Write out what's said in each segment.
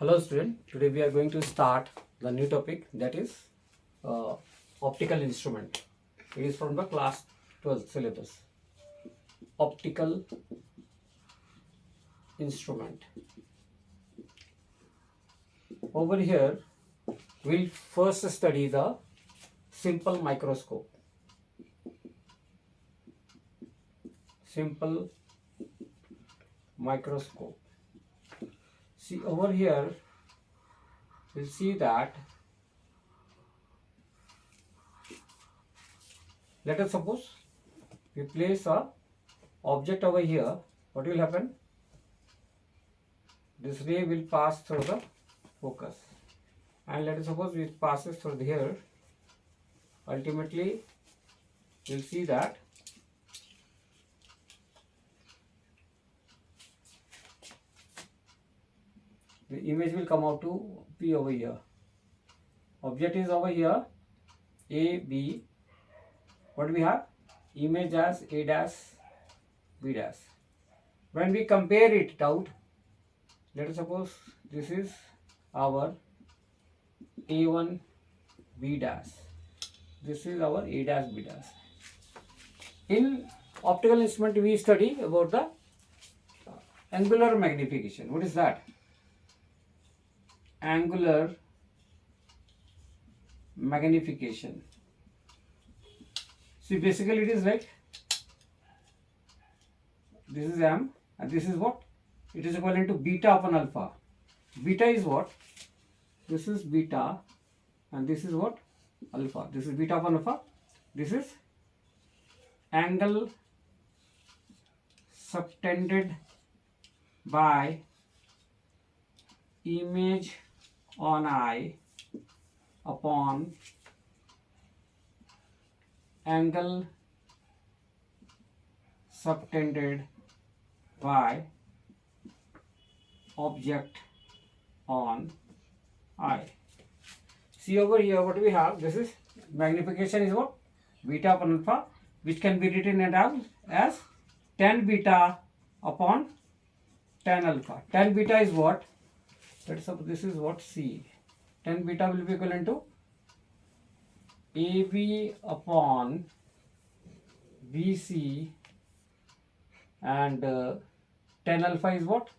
Hello student, today we are going to start the new topic, that is uh, optical instrument. It is from the class 12 syllabus. Optical instrument. Over here we'll first study the simple microscope. Simple microscope. See over here we'll see that, let us suppose we place a object over here. What will happen? This ray will pass through the focus, and let us suppose it passes through here. Ultimately we'll see that the image will come out to P over here. Object is over here, A, B. What we have? Image as A dash, B dash. When we compare it out, let us suppose this is our A1 B dash. This is our A dash B dash. In optical instrument we study about the angular magnification. What is that? Angular magnification. See, basically it is like this is M and this is what? It is equivalent to beta upon alpha. Beta is what? This is beta and this is what? Alpha. This is beta upon alpha. This is angle subtended by image on eye upon angle subtended by object on eye. See over here what we have, this is magnification is what? Beta upon alpha, which can be written as 10 beta upon 10 alpha. 10 beta is what? Let's suppose this is what? C. 10 beta will be equivalent to AB upon BC, and 10 alpha is what?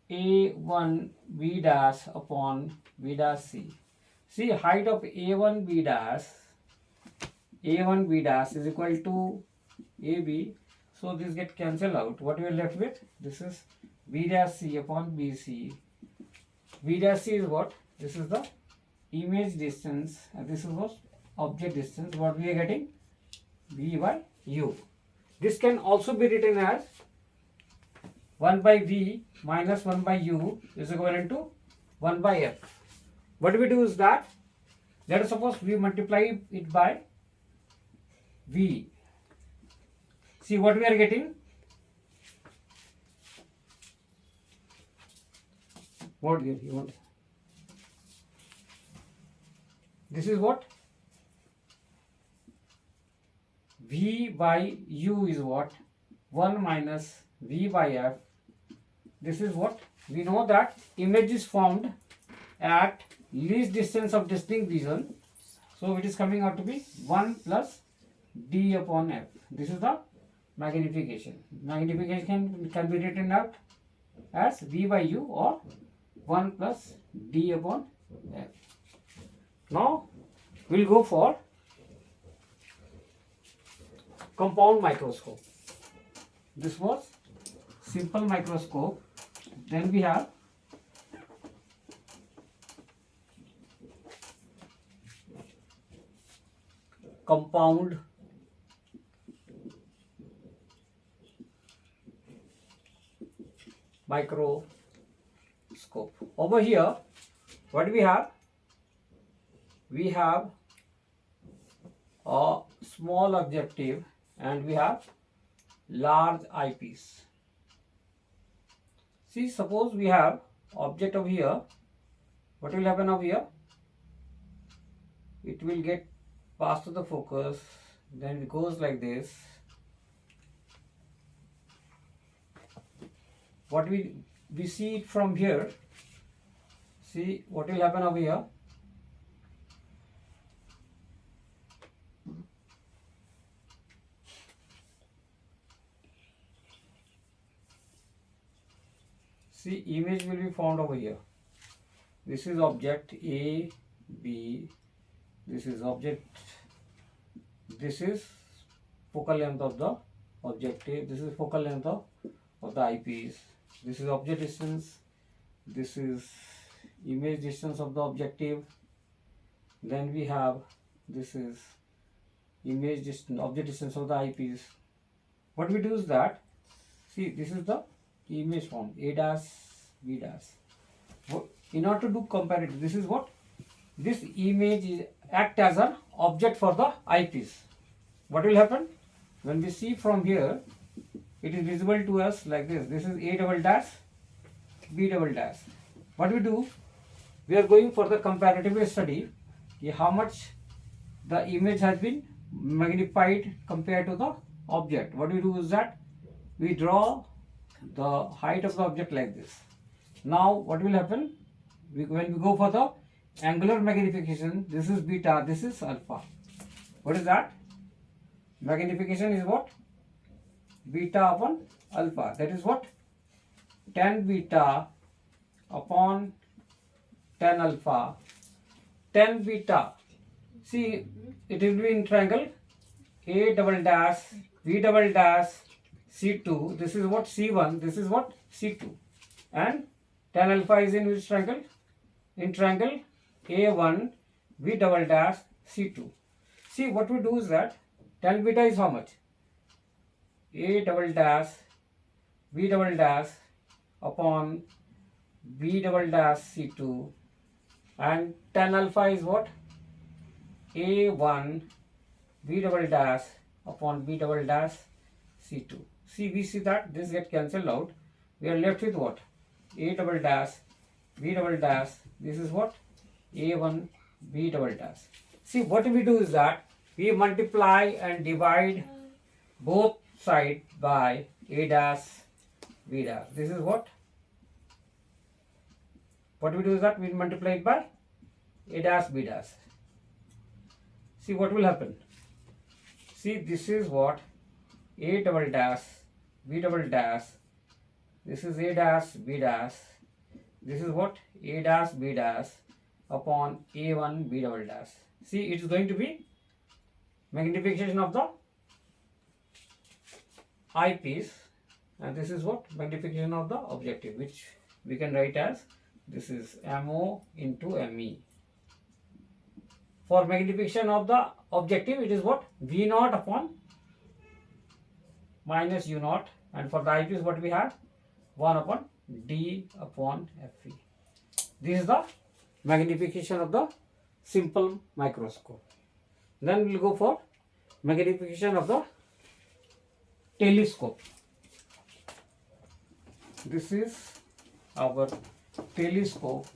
A1 B dash upon B dash C. See, height of A1 B dash is equal to AB. So this get cancelled out. What we are left with? This is B dash C upon BC. B dash C is what? This is the image distance and this is what? Object distance. What we are getting? V by U. This can also be written as 1 by V minus 1 by U is equivalent to 1 by F. What we do is that, let us suppose we multiply it by V. See what we are getting? What you want? This is what? V by U is what? 1 minus V by F. This is what? We know that image is formed at least distance of distinct vision. So it is coming out to be 1 plus D upon F. This is the magnification. Magnification can be written out as V by U or 1 plus D upon F. Now we'll go for compound microscope. This was simple microscope. Then we have compound microscope. Over here, what do we have? We have a small objective and we have large eyepiece. See, suppose we have object over here. What will happen over here? It will get passed to the focus, then it goes like this. What we see it from here, See what will happen over here. See, image will be found over here. This is object A, B. This is object. This is focal length of the objective. This is focal length of the eyepiece. This is object distance. This is image distance of the objective. Then we have, this is image distance, object distance of the eyepiece. What we do is that, see, this is the image form A dash, B dash. In order to do comparative, this is what? This image is act as an object for the eyepiece. What will happen? When we see from here, it is visible to us like this. This is A double dash, B double dash. What we do? We are going for the comparative study. How much the image has been magnified compared to the object. What we do is that we draw the height of the object like this. Now what will happen? When we go for the angular magnification, this is beta, this is alpha. What is that? Magnification is what? Beta upon alpha. That is what? 10 beta upon 10 alpha. 10 beta. See, it will be in triangle A double dash, B double dash, C2. This is what? C1. This is what? C2. And 10 alpha is in which triangle? In triangle A1, B double dash, C2. See, what we do is that 10 beta is how much? A double dash, B double dash upon B double dash, C2. And 10 alpha is what? A1, B double dash upon B double dash, C2. See, we see that this get cancelled out. We are left with what? A double dash, B double dash. This is what? A1, B double dash. See, what we do is that we multiply and divide both sides by A dash, B dash. This is what? What we do is that we multiply it by A dash, B dash. See what will happen. See, this is what? A double dash, B double dash. This is A dash, B dash. This is what? A dash, B dash upon A1, B double dash. See, it is going to be magnification of the eyepiece, and this is what? Magnification of the objective, which we can write as this is MO into ME. For magnification of the objective, it is what? V0 upon minus U0, and for the eyepiece, what we have? 1 upon D upon FE. This is the magnification of the simple microscope. Then we will go for magnification of the telescope. This is our telescope.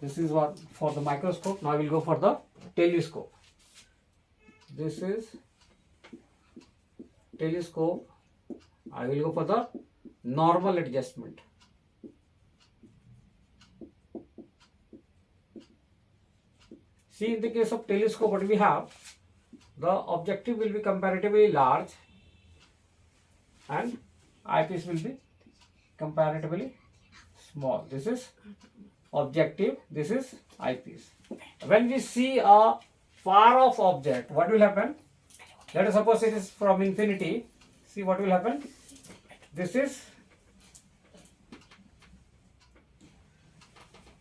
This is what for the microscope. Now we will go for the telescope. This is telescope. I will go for the normal adjustment. See, in the case of telescope, what we have? The objective will be comparatively large and eyepiece will be comparatively small. This is objective, this is eyepiece. When we see a far off object, what will happen? Let us suppose it is from infinity. See what will happen? This is,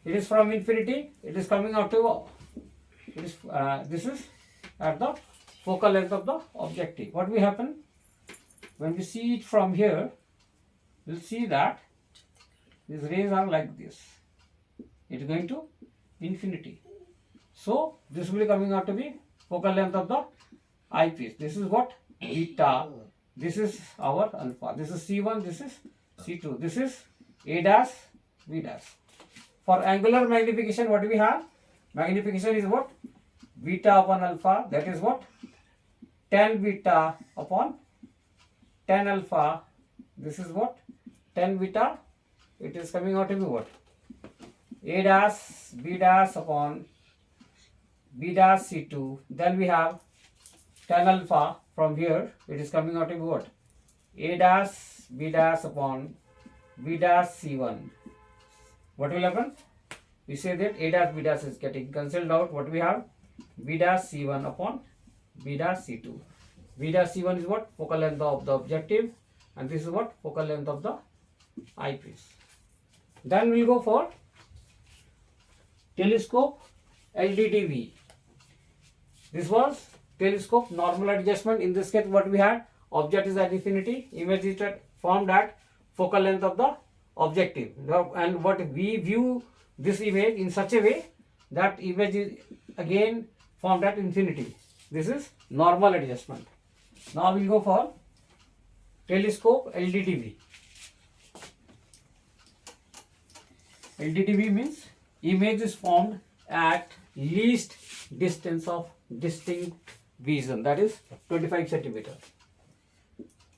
it is from infinity, it is coming out to, this is at the focal length of the objective. What will happen? When we see it from here, we will see that these rays are like this. It is going to infinity. So, this will be coming out to be focal length of the eyepiece. This is what? Beta. This is our alpha. This is C1, this is C2. This is A dash, B dash. For angular magnification, what do we have? Magnification is what? Beta upon alpha. That is what? 10 beta upon 10 alpha. This is what? 10 beta. It is coming out to be what? A dash B dash upon B dash C2. Then we have tan alpha. From here it is coming out to be what? A dash B dash upon B dash C1. What will happen? We say that A dash B dash is getting cancelled out. What we have? B dash C1 upon B dash C2. B dash C1 is what? Focal length of the objective, and this is what? Focal length of the eyepiece. Then we'll go for telescope LDTV. This was telescope normal adjustment. In this case, what we had? Object is at infinity, image is formed at focal length of the objective. And what we view this image in such a way that image is again formed at infinity. This is normal adjustment. Now we will go for telescope LDTV. LDTV means image is formed at least distance of distinct vision, that is 25 centimeter.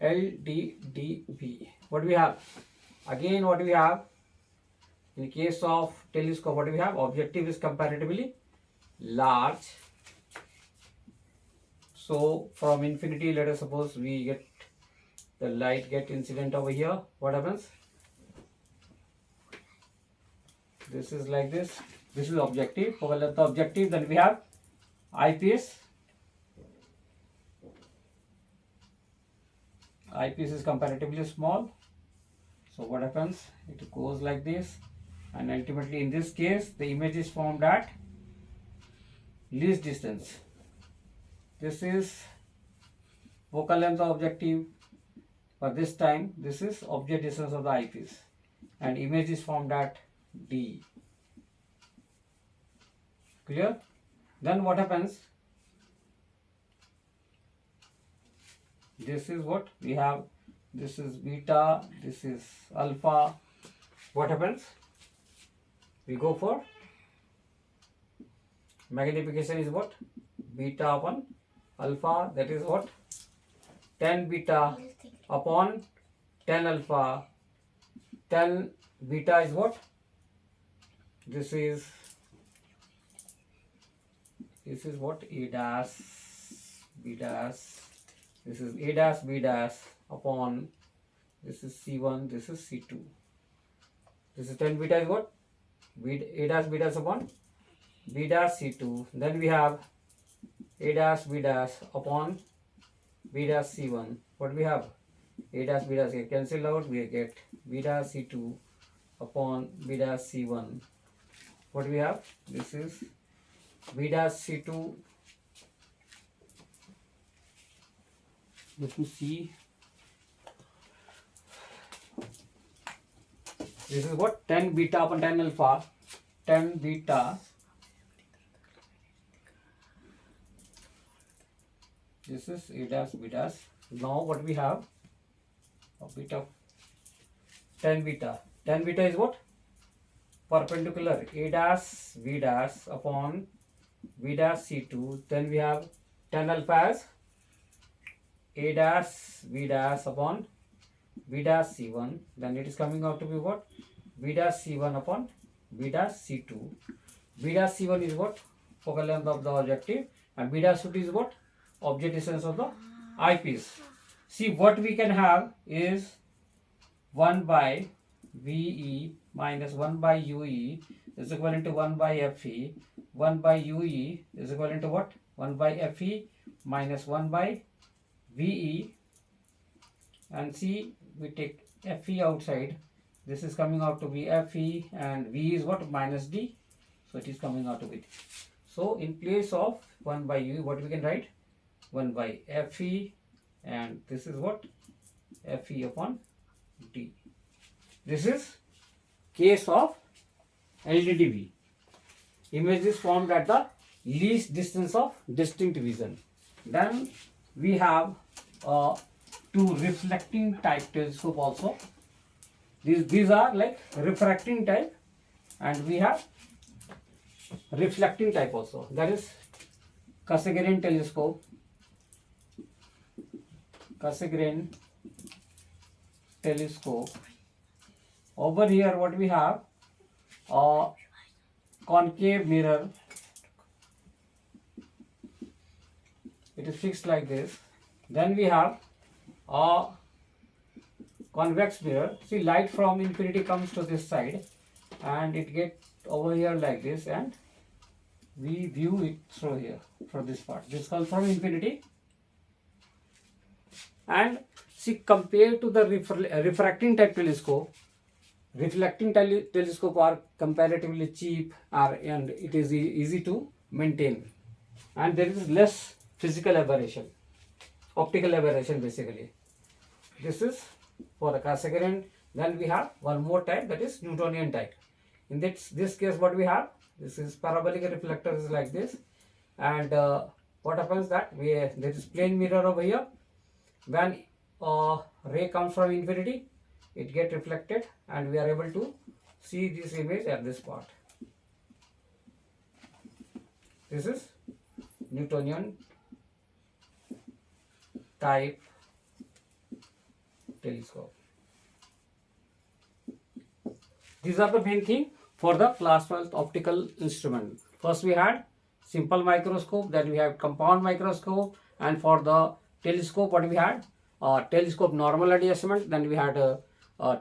LDTV. What we have? Again, what we have? In case of telescope, what we have? Objective is comparatively large. So from infinity, let us suppose we get the light get incident over here. What happens? This is like this. This is objective, focal length of objective. Then we have eyepiece. Eyepiece is comparatively small. So what happens? It goes like this, and ultimately in this case the image is formed at least distance. This is focal length of objective, but this time this is object distance of the eyepiece, and image is formed at D. Clear? Then what happens? This is what we have. This is beta, this is alpha. What happens? We go for magnification is what? Beta upon alpha, that is what? Tan beta upon tan alpha. Tan beta is what? This is what? A dash B dash. This is A dash B dash upon, this is C1, this is C2. This is tan beta is what? A dash B dash upon B dash C2. Then we have A dash B dash upon B dash C1. What we have? A dash B dash get cancelled out. We get B dash C2 upon B dash C1. What we have? This is B dash C2. Let me see. This is what? Tan beta upon tan alpha. Tan beta. This is A dash B dash. Now what we have? A bit of tan beta. Tan beta is what? Perpendicular. A dash B dash upon B dash C2. Then we have tan alpha as A dash B dash upon B dash C1. Then it is coming out to be what? B dash C1 upon B dash C2. B dash C1 is what? Focal length of the objective, and B dash C2 is what? Object distance of the eyepiece. See, what we can have is 1 by VE minus 1 by UE is equivalent to 1 by FE. 1 by UE is equivalent to what? 1 by FE minus 1 by VE. And see, we take FE outside. This is coming out to be FE, and V is what? Minus D. So it is coming out to be. So in place of 1 by UE, what we can write? 1 by FE, and this is what? FE upon D. This is case of LDTV. Image is formed at the least distance of distinct vision. Then we have two reflecting type telescope also. These are like refracting type, and we have reflecting type also. That is Cassegrain telescope. Cassegrain telescope. Over here what we have? concave mirror. It is fixed like this. Then we have a convex mirror. See, light from infinity comes to this side and it gets over here like this, and we view it through here for this part. This comes from infinity. And see, compared to the refracting type telescope, reflecting telescope are comparatively cheap, and it is easy to maintain, and there is less physical aberration, optical aberration basically. This is for the Cassegrain. Then we have one more type, that is Newtonian type. In this case, what we have, this is parabolic reflector is like this, and what happens that there is plane mirror over here. When ray comes from infinity, it get reflected, and we are able to see this image at this part. This is Newtonian type telescope. These are the main thing for the class 12 optical instrument. First we had simple microscope, then we have compound microscope, and for the telescope, what we had? Telescope normal adjustment, then we had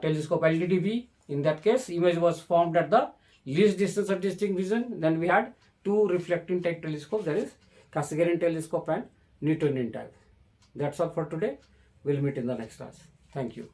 telescope LDTV. In that case, image was formed at the least distance of distinct vision. Then we had two reflecting type telescope, that is Cassegrain telescope and Newtonian type. That's all for today. We'll meet in the next class. Thank you.